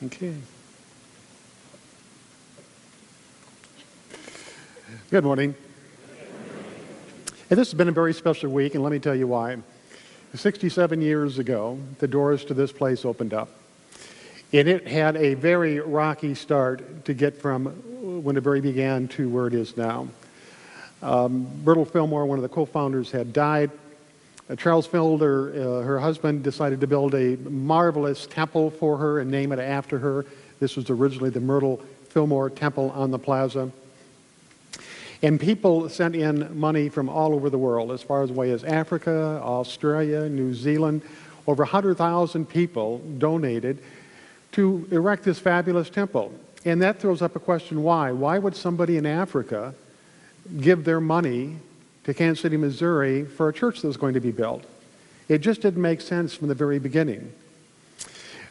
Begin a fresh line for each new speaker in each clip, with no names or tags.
Okay. Good morning. And this has been a very special week, and let me tell you why. 67 years ago, the doors to this place opened up. And it had a very rocky start to get from when it very began to where it is now. Myrtle Fillmore, one of the co-founders, had died. Charles Fielder, her husband, decided to build a marvelous temple for her and name it after her. This was originally the Myrtle Fillmore Temple on the plaza. And people sent in money from all over the world, as far away as Africa, Australia, New Zealand. Over 100,000 people donated to erect this fabulous temple. And that throws up a question, why? Why would somebody in Africa give their money to Kansas City, Missouri for a church that was going to be built? It just didn't make sense from the very beginning.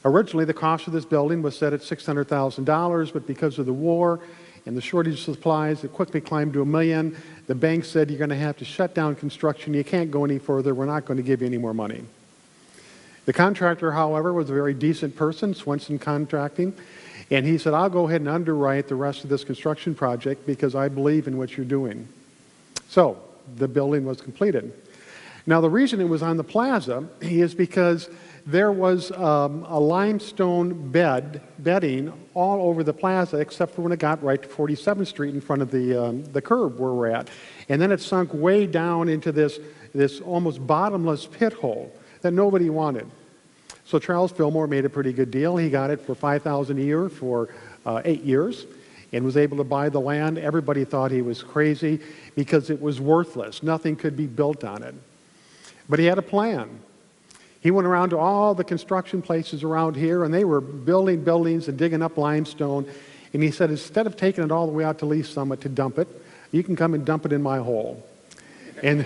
Originally, the cost of this building was set at $600,000, but because of the war and the shortage of supplies, it quickly climbed to $1 million. The bank said, you're going to have to shut down construction. You can't go any further. We're not going to give you any more money. The contractor, however, was a very decent person, Swenson Contracting, and he said, I'll go ahead and underwrite the rest of this construction project because I believe in what you're doing. So the building was completed. Now, the reason it was on the plaza is because there was a limestone bedding all over the plaza, except for when it got right to 47th Street in front of the curb where we're at. And then it sunk way down into this almost bottomless pit hole that nobody wanted. So Charles Fillmore made a pretty good deal. He got it for $5,000 a year for 8 years and was able to buy the land. Everybody thought he was crazy because it was worthless. Nothing could be built on it. But he had a plan. He went around to all the construction places around here, and they were building buildings and digging up limestone. And he said, instead of taking it all the way out to Lee's Summit to dump it, you can come and dump it in my hole. And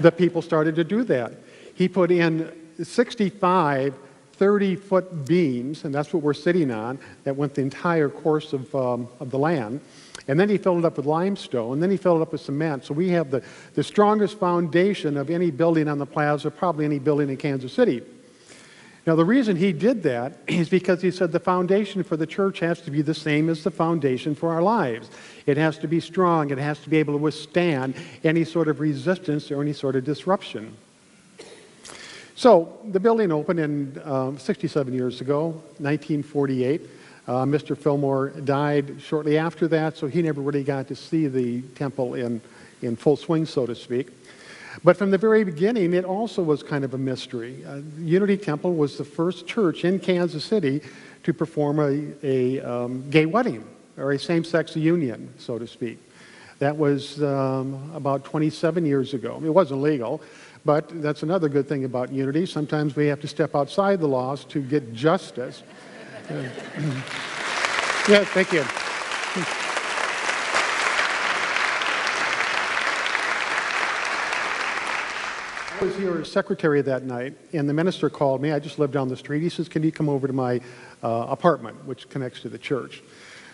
the people started to do that. He put in 65 30-foot beams, and that's what we're sitting on, that went the entire course of the land. And then he filled it up with limestone, and then he filled it up with cement. So we have the strongest foundation of any building on the plaza, probably any building in Kansas City. Now, the reason he did that is because he said the foundation for the church has to be the same as the foundation for our lives. It has to be strong. It has to be able to withstand any sort of resistance or any sort of disruption. So the building opened in 67 years ago, 1948. Mr. Fillmore died shortly after that, so he never really got to see the temple in full swing, so to speak. But from the very beginning, it also was kind of a mystery. Unity Temple was the first church in Kansas City to perform a gay wedding, or a same-sex union, so to speak. That was about 27 years ago. It wasn't legal, but that's another good thing about Unity. Sometimes we have to step outside the laws to get justice. Yeah, thank you. I was here as secretary that night, and the minister called me. I just lived down the street. He says, can you come over to my apartment, which connects to the church?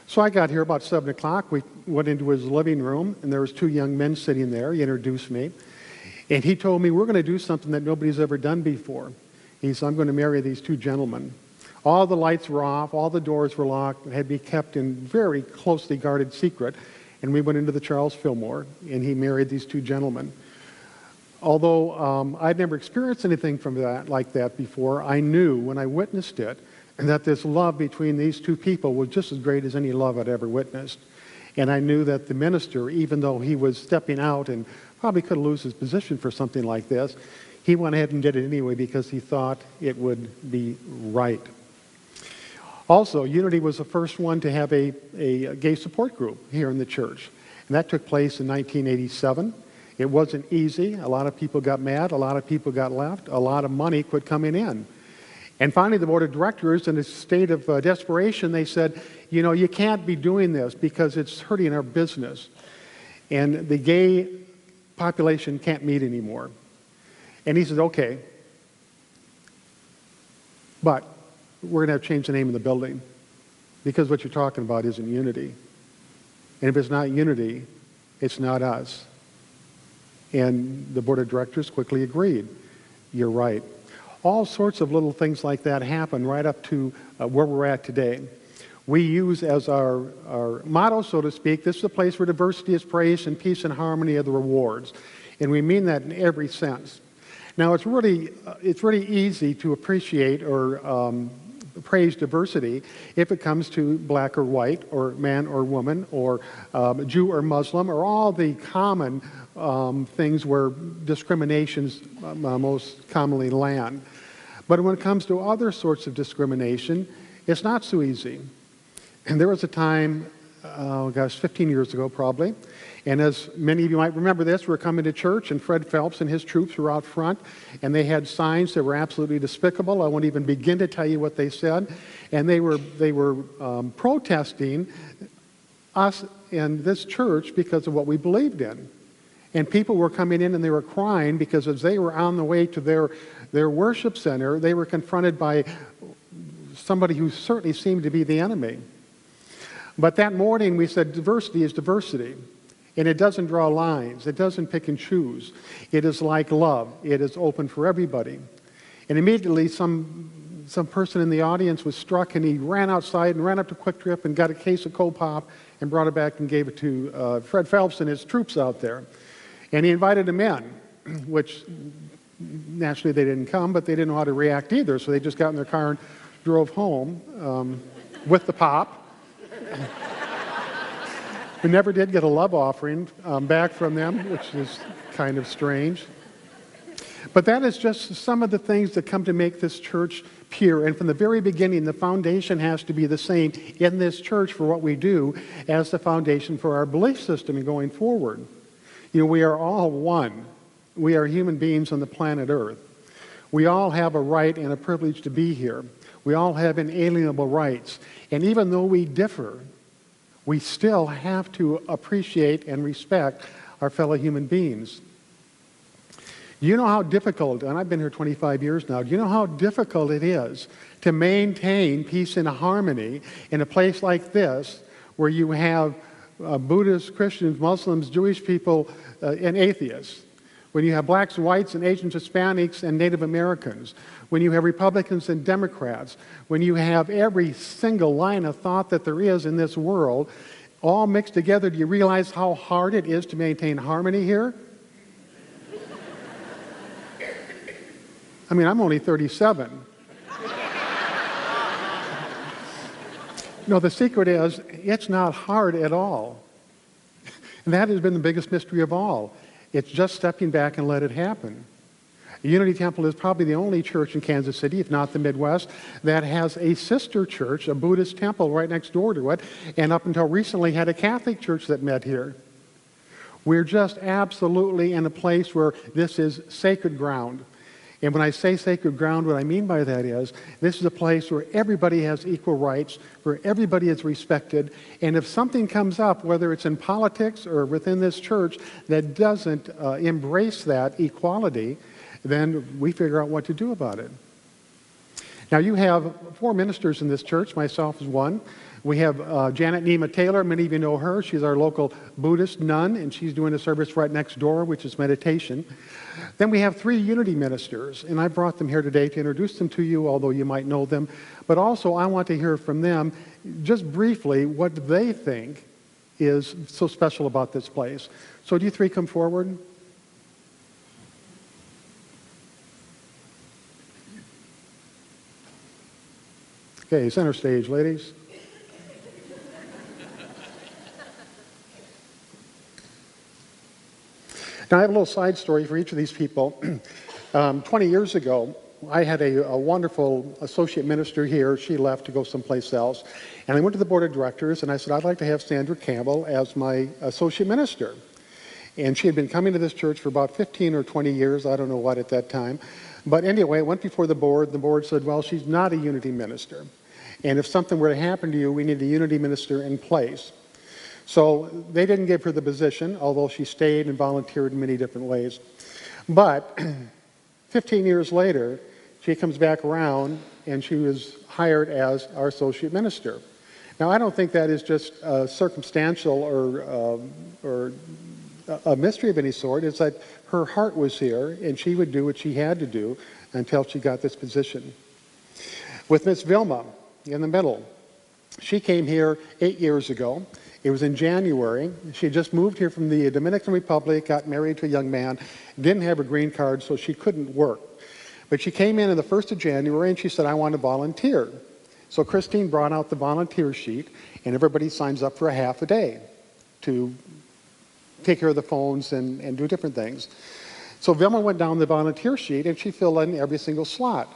So I got here about 7 o'clock. We went into his living room, and there was 2 young men sitting there. He introduced me, and he told me, we're going to do something that nobody's ever done before. He said, I'm going to marry these 2 gentlemen. All the lights were off, all the doors were locked, and had to be kept in very closely guarded secret. And we went into the Charles Fillmore, and he married these 2 gentlemen. Although I'd never experienced anything like that before, I knew when I witnessed it that this love between these 2 people was just as great as any love I'd ever witnessed. And I knew that the minister, even though he was stepping out and probably could lose his position for something like this, he went ahead and did it anyway because he thought it would be right. Also, Unity was the first one to have a gay support group here in the church. And that took place in 1987. It wasn't easy. A lot of people got mad. A lot of people got left. A lot of money quit coming in. And finally, the board of directors, in a state of desperation, they said, you know, you can't be doing this because it's hurting our business. And the gay population can't meet anymore. And he said, okay, but we're going to have to change the name of the building because what you're talking about isn't Unity. And if it's not Unity, it's not us. And the board of directors quickly agreed. You're right. All sorts of little things like that happen right up to where we're at today. We use as our motto, so to speak, this is a place where diversity is praised and peace and harmony are the rewards. And we mean that in every sense. Now, it's really easy to appreciate or praise diversity if it comes to black or white, or man or woman, or Jew or Muslim, or all the common things where discriminations most commonly land. But when it comes to other sorts of discrimination, it's not so easy. And there was a time, 15 years ago probably, and as many of you might remember this, we were coming to church, and Fred Phelps and his troops were out front, and they had signs that were absolutely despicable. I won't even begin to tell you what they said. And they were protesting us in this church because of what we believed in. And people were coming in and they were crying because as they were on the way to their worship center, they were confronted by somebody who certainly seemed to be the enemy. But that morning we said diversity is diversity. And it doesn't draw lines. It doesn't pick and choose. It is like love. It is open for everybody. And immediately some person in the audience was struck, and he ran outside and ran up to Quick Trip and got a case of Cold Pop and brought it back and gave it to Fred Phelps and his troops out there. And he invited them in, which naturally they didn't come, but they didn't know how to react either. So they just got in their car and drove home with the pop. We never did get a love offering back from them, which is kind of strange. But that is just some of the things that come to make this church pure. And from the very beginning, the foundation has to be the same in this church for what we do as the foundation for our belief system and going forward. You know, we are all one. We are human beings on the planet Earth. We all have a right and a privilege to be here. We all have inalienable rights. And even though we differ, we still have to appreciate and respect our fellow human beings. Do you know how difficult, and I've been here 25 years now, do you know how difficult it is to maintain peace and harmony in a place like this where you have Buddhists, Christians, Muslims, Jewish people, and atheists? When you have blacks and whites and Asians, Hispanics, and Native Americans, when you have Republicans and Democrats, when you have every single line of thought that there is in this world, all mixed together, do you realize how hard it is to maintain harmony here? I mean, I'm only 37. No, the secret is, it's not hard at all. And that has been the biggest mystery of all. It's just stepping back and let it happen. Unity Temple is probably the only church in Kansas City, if not the Midwest, that has a sister church, a Buddhist temple right next door to it, and up until recently had a Catholic church that met here. We're just absolutely in a place where this is sacred ground. And when I say sacred ground, what I mean by that is this is a place where everybody has equal rights, where everybody is respected, and if something comes up, whether it's in politics or within this church, that doesn't embrace that equality, then we figure out what to do about it. Now, you have 4 ministers in this church, myself is one. We have Janet Nima Taylor. Many of you know her. She's our local Buddhist nun, and she's doing a service right next door, which is meditation. Then we have 3 unity ministers, and I brought them here today to introduce them to you, although you might know them. But also, I want to hear from them, just briefly, what they think is so special about this place. So do you 3 come forward? Okay, center stage, ladies. Now, I have a little side story for each of these people. 20 years ago, I had a wonderful associate minister here. She left to go someplace else. And I went to the board of directors, and I said, I'd like to have Sandra Campbell as my associate minister. And she had been coming to this church for about 15 or 20 years. I don't know what at that time. But anyway, it went before the board. The board said, well, she's not a unity minister. And if something were to happen to you, we need a unity minister in place. So they didn't give her the position, although she stayed and volunteered in many different ways. But 15 years later, she comes back around, and she was hired as our associate minister. Now, I don't think that is just circumstantial or a mystery of any sort. It's that her heart was here, and she would do what she had to do until she got this position. With Miss Vilma in the middle, she came here 8 years ago. It was in January. She just moved here from the Dominican Republic, got married to a young man, didn't have a green card, so she couldn't work. But she came in on the 1st of January and she said, I want to volunteer. So Christine brought out the volunteer sheet and everybody signs up for a half a day to take care of the phones and do different things. So Vilma went down the volunteer sheet and she filled in every single slot.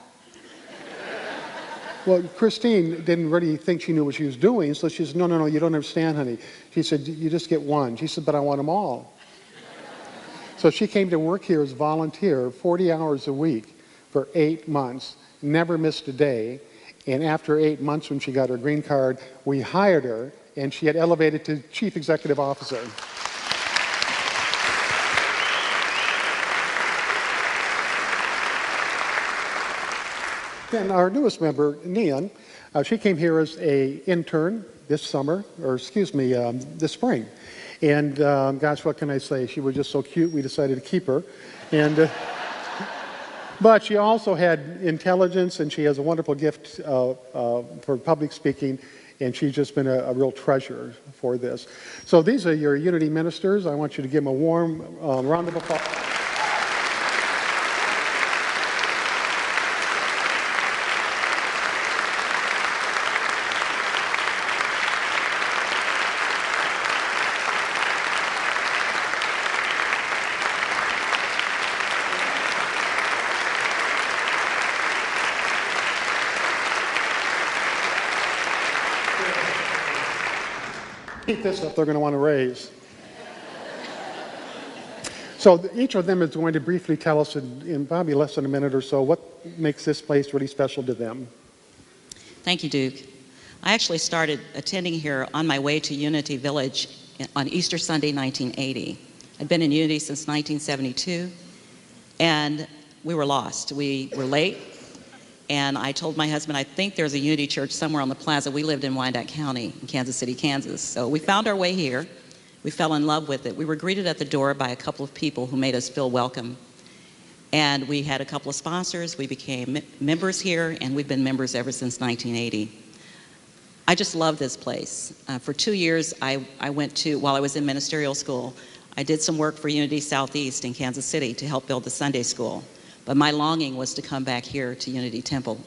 Well, Christine didn't really think she knew what she was doing, so she said, no, you don't understand, honey. She said, you just get one. She said, but I want them all. So she came to work here as a volunteer 40 hours a week for 8 months, never missed a day. And after 8 months, when she got her green card, we hired her, and she had elevated to Chief Executive Officer. Then our newest member, Nian, she came here as an intern this spring. And gosh, what can I say? She was just so cute, we decided to keep her. And but she also had intelligence, and she has a wonderful gift for public speaking, and she's just been a real treasure for this. So these are your Unity ministers. I want you to give them a warm round of applause. Keep this up, they're going to want to raise. So each of them is going to briefly tell us in probably less than a minute or so what makes this place really special to them.
Thank you, Duke. I actually started attending here on my way to Unity Village on Easter Sunday, 1980. I'd been in Unity since 1972, and we were lost. We were late, and I told my husband, I think there's a Unity church somewhere on the plaza. We lived in Wyandotte County, in Kansas City, Kansas. So we found our way here. We fell in love with it. We were greeted at the door by a couple of people who made us feel welcome. And we had a couple of sponsors. We became members here, and we've been members ever since 1980. I just love this place. For 2 years, I went to, while I was in ministerial school, I did some work for Unity Southeast in Kansas City to help build the Sunday school. But my longing was to come back here to Unity Temple.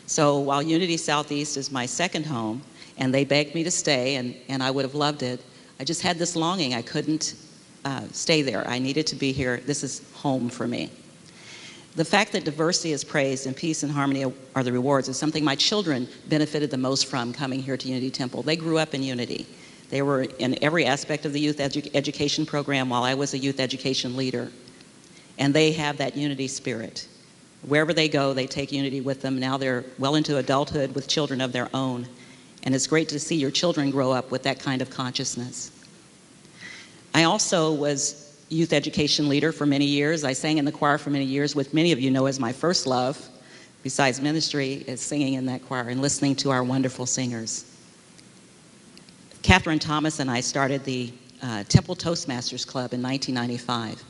So while Unity Southeast is my second home, and they begged me to stay, and I would have loved it, I just had this longing. I couldn't stay there. I needed to be here. This is home for me. The fact that diversity is praised and peace and harmony are the rewards is something my children benefited the most from coming here to Unity Temple. They grew up in Unity. They were in every aspect of the youth education program while I was a youth education leader. And they have that Unity spirit. Wherever they go, they take Unity with them. Now they're well into adulthood with children of their own. And it's great to see your children grow up with that kind of consciousness. I also was youth education leader for many years. I sang in the choir for many years, which many of you know as my first love, besides ministry, is singing in that choir and listening to our wonderful singers. Catherine Thomas and I started the Temple Toastmasters Club in 1995.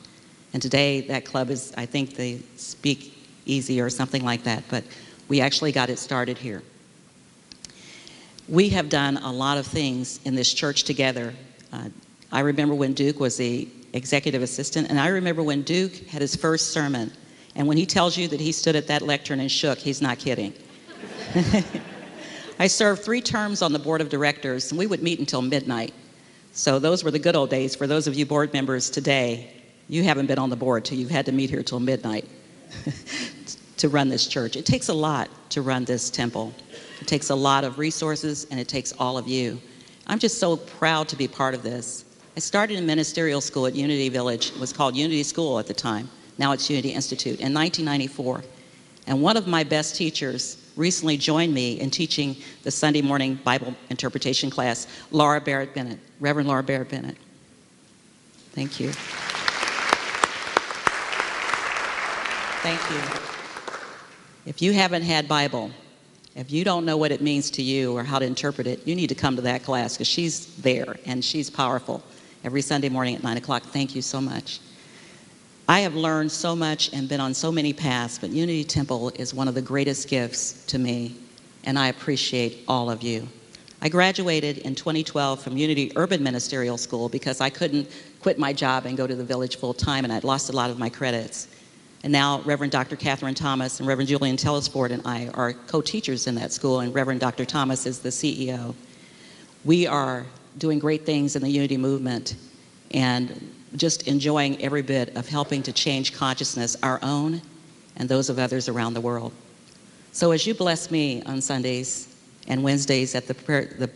And today that club is, I think they Speak Easy or something like that, but we actually got it started here. We have done a lot of things in this church together. I remember when Duke was the executive assistant, and I remember when Duke had his first sermon, and when he tells you that he stood at that lectern and shook, he's not kidding. I served 3 terms on the board of directors, and we would meet until midnight. So those were the good old days. For those of you board members today, you haven't been on the board till you've had to meet here till midnight to run this church. It takes a lot to run this temple. It takes a lot of resources, and it takes all of you. I'm just so proud to be part of this. I started in ministerial school at Unity Village. It was called Unity School at the time. Now it's Unity Institute in 1994. And one of my best teachers recently joined me in teaching the Sunday morning Bible interpretation class, Laura Barrett Bennett, Reverend Laura Barrett Bennett. Thank you. Thank you. If you haven't had Bible, if you don't know what it means to you or how to interpret it, you need to come to that class because she's there and she's powerful every Sunday morning at 9 o'clock. Thank you so much. I have learned so much and been on so many paths, but Unity Temple is one of the greatest gifts to me, and I appreciate all of you. I graduated in 2012 from Unity Urban Ministerial School because I couldn't quit my job and go to the village full time, and I'd lost a lot of my credits. And now Reverend Dr. Catherine Thomas and Reverend Julian Telesford and I are co-teachers in that school, and Reverend Dr. Thomas is the CEO. We are doing great things in the Unity movement and just enjoying every bit of helping to change consciousness, our own and those of others around the world. So as you bless me on Sundays and Wednesdays at the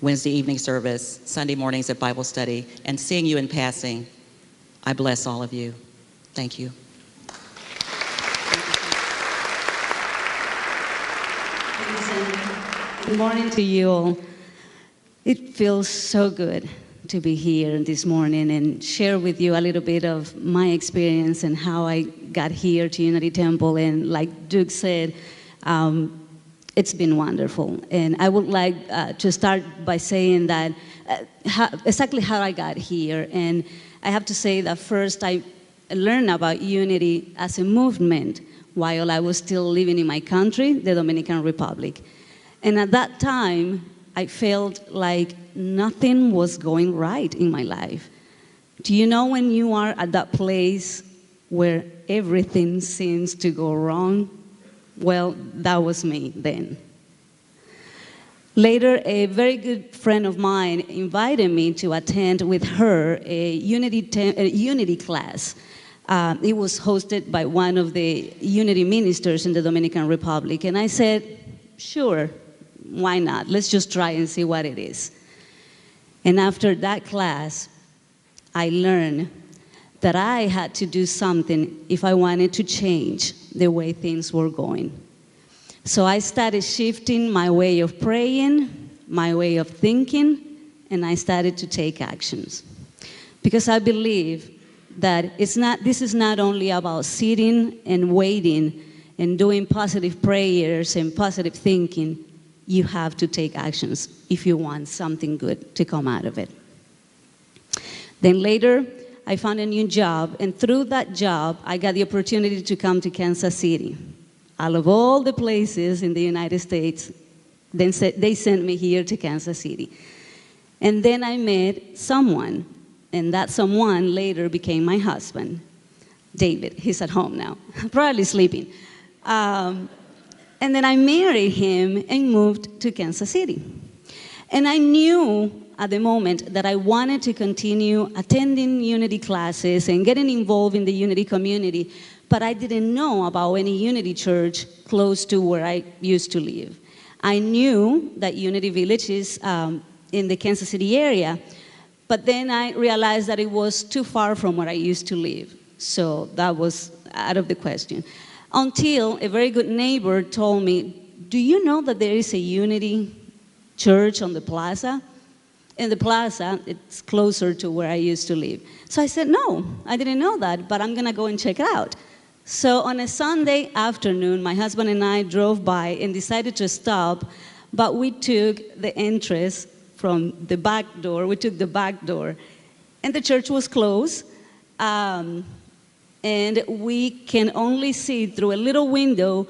Wednesday evening service, Sunday mornings at Bible study, and seeing you in passing, I bless all of you. Thank you.
Good morning to you all. It feels so good to be here this morning and share with you a little bit of my experience and how I got here to Unity Temple. And like Duke said, it's been wonderful. And I would like to start by saying that exactly how I got here. And I have to say that first I learned about Unity as a movement while I was still living in my country, the Dominican Republic. And at that time, I felt like nothing was going right in my life. Do you know when you are at that place where everything seems to go wrong? Well, that was me then. Later, a very good friend of mine invited me to attend with her a Unity class. It was hosted by one of the Unity ministers in the Dominican Republic. And I said, sure, why not? Let's just try and see what it is. And after that class, I learned that I had to do something if I wanted to change the way things were going. So I started shifting my way of praying, my way of thinking, and I started to take actions. Because I believe that this is not only about sitting and waiting and doing positive prayers and positive thinking. You have to take actions if you want something good to come out of it. Then later, I found a new job, and through that job, I got the opportunity to come to Kansas City. Out of all the places in the United States, they sent me here to Kansas City. And then I met someone, and that someone later became my husband, David. He's at home now, probably sleeping. And then I married him and moved to Kansas City. And I knew at the moment that I wanted to continue attending Unity classes and getting involved in the Unity community, but I didn't know about any Unity church close to where I used to live. I knew that Unity Village is in the Kansas City area, but then I realized that it was too far from where I used to live. So that was out of the question. Until a very good neighbor told me, do you know that there is a Unity church on the plaza? In the plaza, it's closer to where I used to live. So I said, no, I didn't know that, but I'm gonna go and check it out. So on a Sunday afternoon, my husband and I drove by and decided to stop, but we took the entrance from the back door. We took the back door, and the church was closed. And we can only see through a little window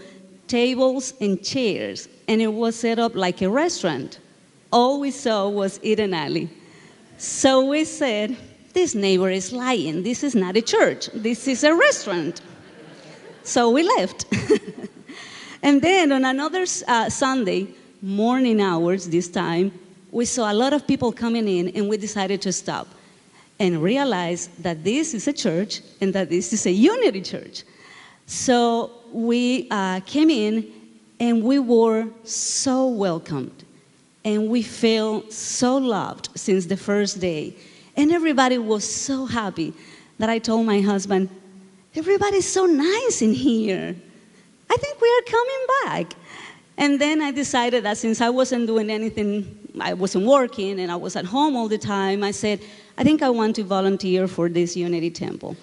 tables and chairs, and it was set up like a restaurant. All we saw was Eden Alley. So we said, this neighbor is lying. This is not a church. This is a restaurant. So we left. And then on another Sunday, morning hours this time, we saw a lot of people coming in, and we decided to stop and realized that this is a church and that this is a Unity church. So we came in, and we were so welcomed, and we felt so loved since the first day. And everybody was so happy that I told my husband, everybody's so nice in here. I think we are coming back. And then I decided that since I wasn't doing anything, I wasn't working, and I was at home all the time, I said, I think I want to volunteer for this Unity Temple.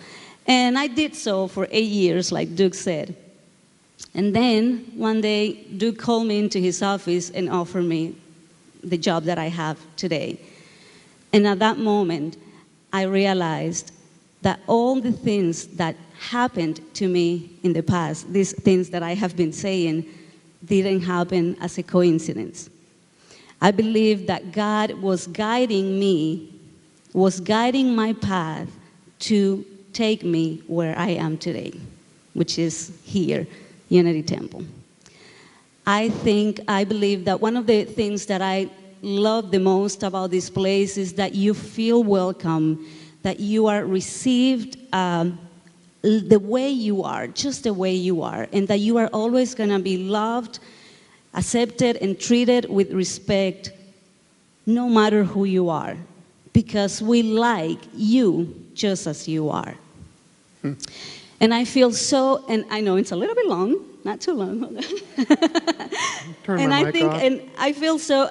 And I did so for 8 years, like Duke said. And then one day, Duke called me into his office and offered me the job that I have today. And at that moment, I realized that all the things that happened to me in the past, these things that I have been saying, didn't happen as a coincidence. I believe that God was guiding me, was guiding my path to take me where I am today, which is here, Unity Temple. I believe that one of the things that I love the most about this place is that you feel welcome, that you are received the way you are, just the way you are, and that you are always going to be loved, accepted, and treated with respect, no matter who you are, because we like you just as you are. And I feel so, and I know it's a little bit long, not too long.
Turn
and
my
I
mic
think,
off.
and I feel so,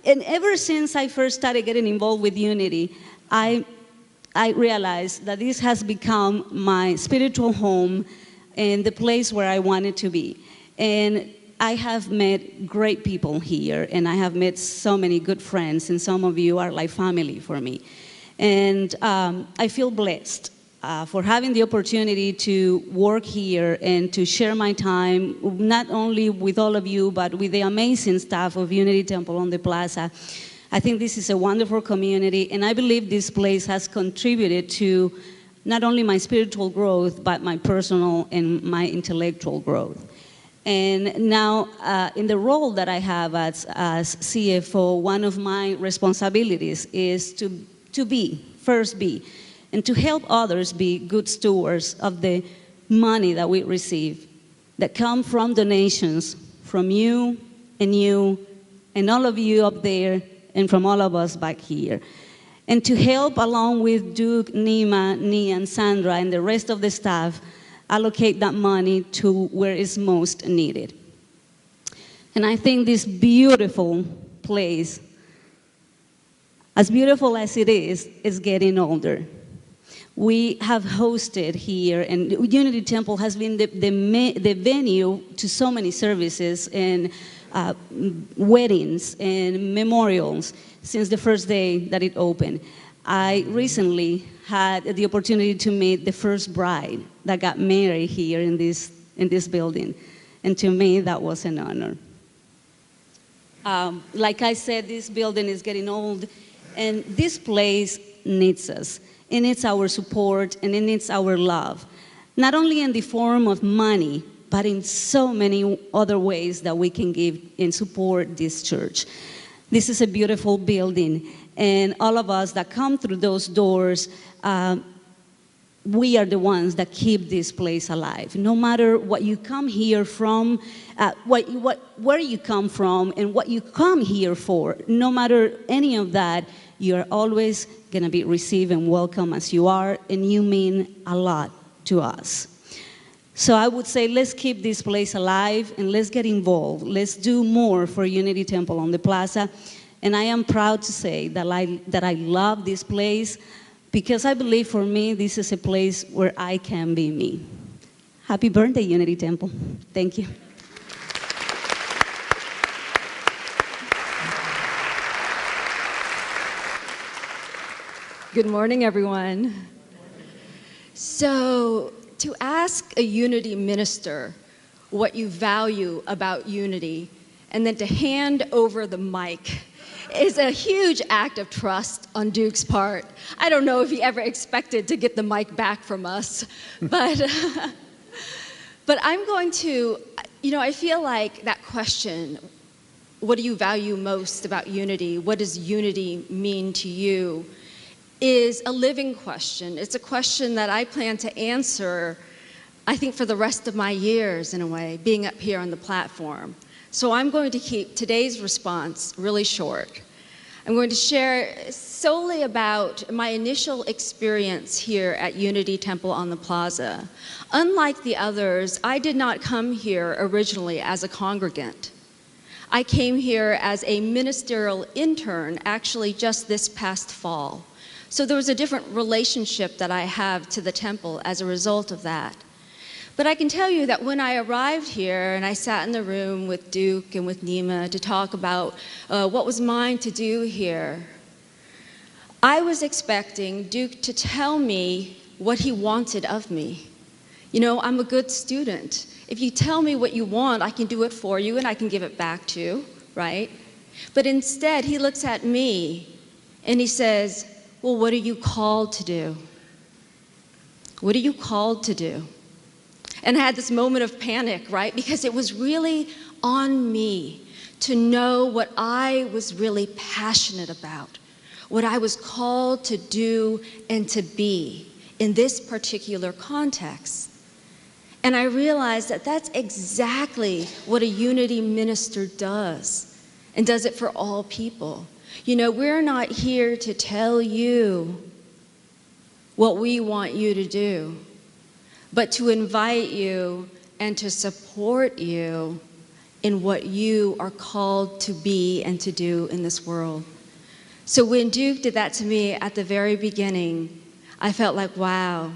and ever since I first started getting involved with Unity, I realized that this has become my spiritual home and the place where I wanted to be. And I have met great people here, and I have met so many good friends, and some of you are like family for me. And I feel blessed for having the opportunity to work here and to share my time, not only with all of you, but with the amazing staff of Unity Temple on the Plaza. I think this is a wonderful community, and I believe this place has contributed to not only my spiritual growth, but my personal and my intellectual growth. And now, in the role that I have as CFO, one of my responsibilities is to be, and to help others be good stewards of the money that we receive, that come from donations from you and all of you up there, and from all of us back here. And to help, along with Duke, Nima, Nia, and Sandra, and the rest of the staff, allocate that money to where it's most needed. And I think this beautiful place, as beautiful as it is getting older. We have hosted here, and Unity Temple has been the venue to so many services and weddings and memorials since the first day that it opened. I recently had the opportunity to meet the first bride that got married here in this building, and to me that was an honor. Like I said, this building is getting old, and this place needs us. It needs our support, and it needs our love, not only in the form of money, but in so many other ways that we can give and support this church. This is a beautiful building, and all of us that come through those doors, we are the ones that keep this place alive. No matter what you come here from, where you come from, and what you come here for, no matter any of that, you're always going to be received and welcome as you are, and you mean a lot to us. So I would say, let's keep this place alive, and let's get involved. Let's do more for Unity Temple on the Plaza. And I am proud to say that I love this place, because I believe for me, this is a place where I can be me. Happy birthday, Unity Temple. Thank you.
Good morning, everyone. So, to ask a Unity minister what you value about Unity, and then to hand over the mic is a huge act of trust on Duke's part. I don't know if he ever expected to get the mic back from us, but I'm going to, I feel like that question, what do you value most about Unity? What does Unity mean to you? Is a living question. It's a question that I plan to answer, I think, for the rest of my years, in a way, being up here on the platform. So I'm going to keep today's response really short. I'm going to share solely about my initial experience here at Unity Temple on the Plaza. Unlike the others, I did not come here originally as a congregant. I came here as a ministerial intern, actually just this past fall. So there was a different relationship that I have to the temple as a result of that. But I can tell you that when I arrived here and I sat in the room with Duke and with Nima to talk about what was mine to do here, I was expecting Duke to tell me what he wanted of me. You know, I'm a good student. If you tell me what you want, I can do it for you and I can give it back to you, right? But instead, he looks at me and he says, well, what are you called to do? What are you called to do? And I had this moment of panic, right? Because it was really on me to know what I was really passionate about, what I was called to do and to be in this particular context. And I realized that that's exactly what a unity minister does, and does it for all people. You know, we're not here to tell you what we want you to do, but to invite you and to support you in what you are called to be and to do in this world. So when Duke did that to me at the very beginning, I felt like, wow,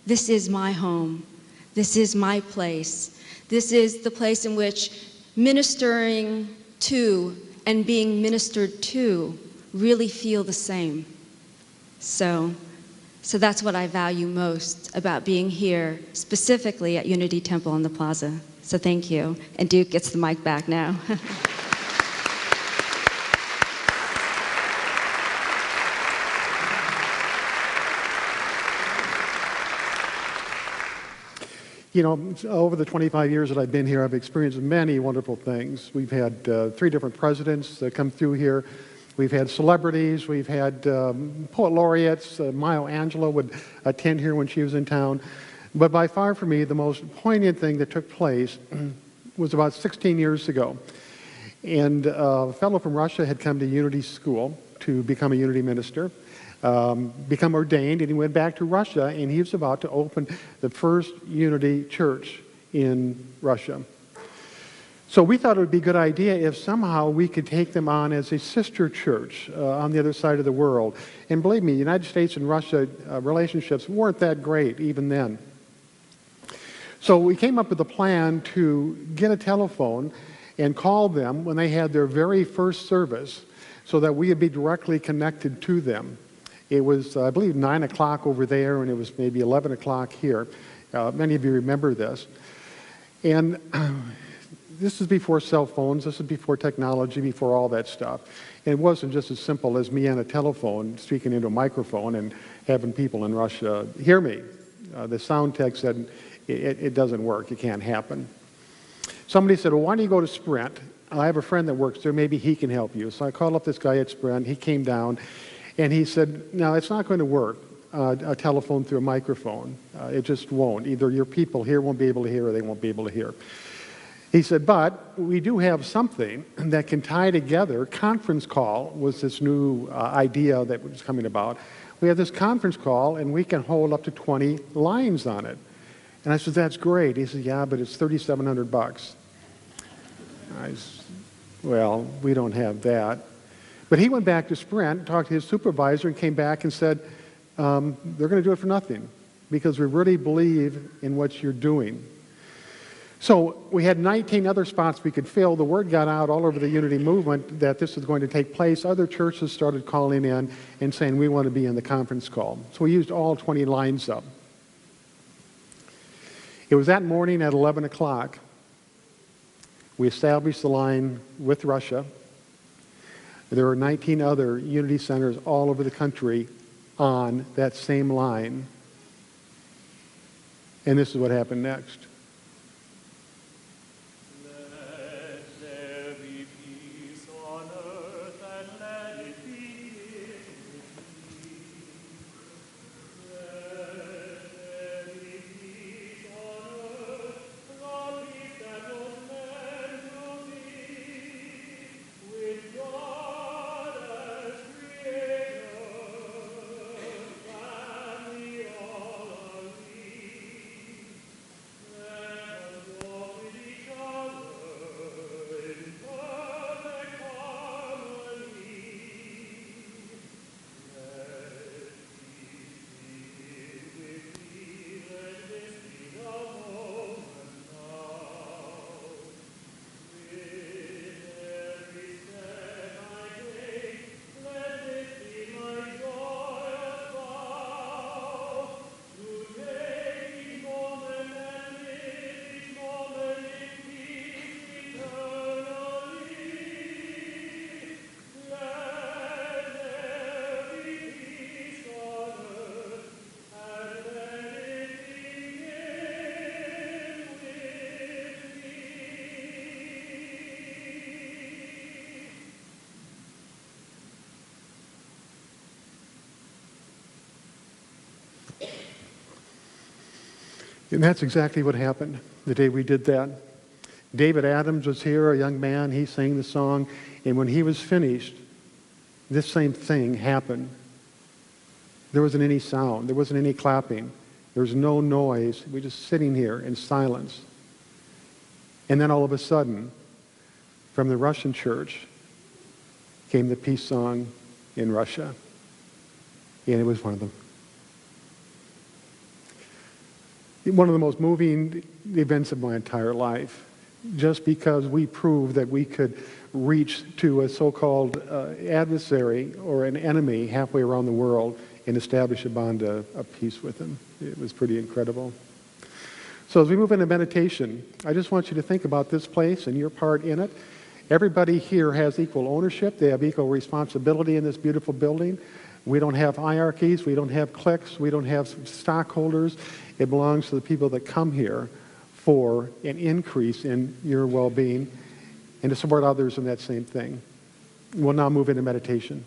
this is my home. This is my place. This is the place in which ministering to and being ministered to really feel the same. So that's what I value most about being here, specifically at Unity Temple on the Plaza. So thank you. And Duke gets the mic back now.
You know, over the 25 years that I've been here, I've experienced many wonderful things. We've had 3 different presidents come through here. We've had celebrities. We've had poet laureates. Maya Angelou would attend here when she was in town. But by far for me, the most poignant thing that took place was about 16 years ago. And a fellow from Russia had come to Unity School to become a Unity minister. Become ordained, and he went back to Russia, and he was about to open the first Unity church in Russia. So we thought it would be a good idea if somehow we could take them on as a sister church on the other side of the world. And believe me, the United States and Russia relationships weren't that great even then. So we came up with a plan to get a telephone and call them when they had their very first service so that we would be directly connected to them. It was, I believe, 9 o'clock over there, and it was maybe 11 o'clock here. Many of you remember this. And this is before cell phones. This is before technology, before all that stuff. And it wasn't just as simple as me on a telephone speaking into a microphone and having people in Russia hear me. The sound tech said, it doesn't work. It can't happen. Somebody said, well, why don't you go to Sprint? I have a friend that works there. Maybe he can help you. So I called up this guy at Sprint. He came down. And he said, no, it's not going to work, a telephone through a microphone. It just won't. Either your people here won't be able to hear or they won't be able to hear. He said, but we do have something that can tie together. Conference call was this new idea that was coming about. We have this conference call, and we can hold up to 20 lines on it. And I said, that's great. He said, yeah, but it's $3,700. I said, well, we don't have that. But he went back to Sprint, talked to his supervisor, and came back and said, they're going to do it for nothing because we really believe in what you're doing. So we had 19 other spots we could fill. The word got out all over the Unity movement that this was going to take place. Other churches started calling in and saying, we want to be in the conference call. So we used all 20 lines up. It was that morning at 11 o'clock. We established the line with Russia. There were 19 other Unity centers all over the country on that same line. And this is what happened next.
Let there be peace on earth and let it be in the sea. Let there be peace on earth, the peace that was meant to be with God.
And that's exactly what happened the day we did that. David Adams was here, a young man. He sang the song. And when he was finished, this same thing happened. There wasn't any sound. There wasn't any clapping. There was no noise. We were just sitting here in silence. And then all of a sudden, from the Russian church, came the peace song in Russia. And it was one of them. One of the most moving events of my entire life, just because we proved that we could reach to a so-called adversary or an enemy halfway around the world and establish a bond of peace with him. It was pretty incredible. So as we move into meditation, I just want you to think about this place and your part in it. Everybody here has equal ownership. They have equal responsibility in this beautiful building. We don't have hierarchies. We don't have cliques. We don't have stockholders. It belongs to the people that come here for an increase in your well-being and to support others in that same thing. We'll now move into meditation.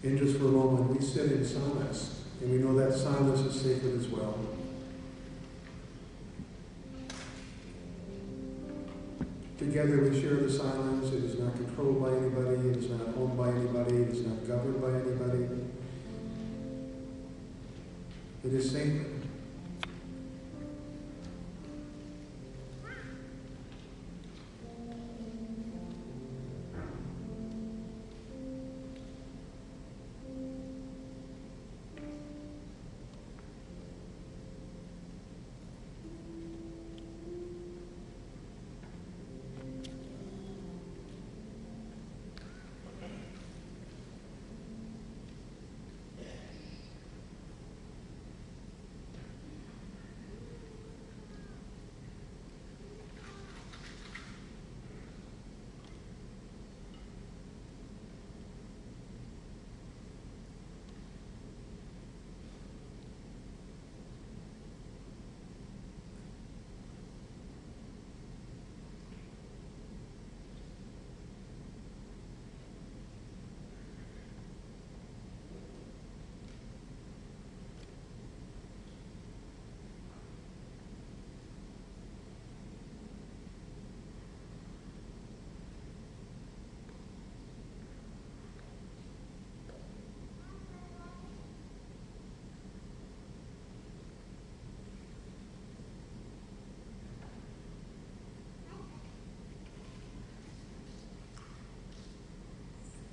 And just for a moment, we sit in silence, and we know that silence is sacred as well. Together we share the silence. It is not controlled by anybody. It is not owned by anybody. It is not governed by anybody. It is sacred.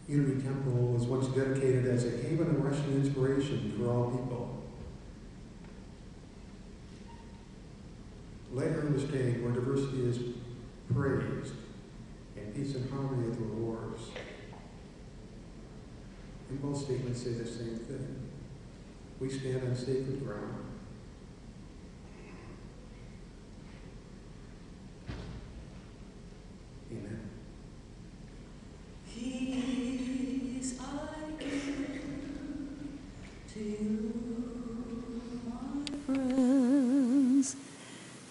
Unity Temple was once dedicated as a haven of Russian inspiration for all people. Later in the state, where diversity is praised and peace and harmony are the rewards. And both statements say the same thing. We stand on sacred ground. Amen.
Peace I give to you, my friends.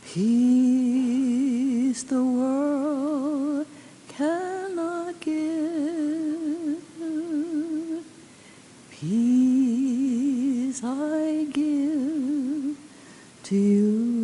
Peace the world cannot give. Peace I give to you.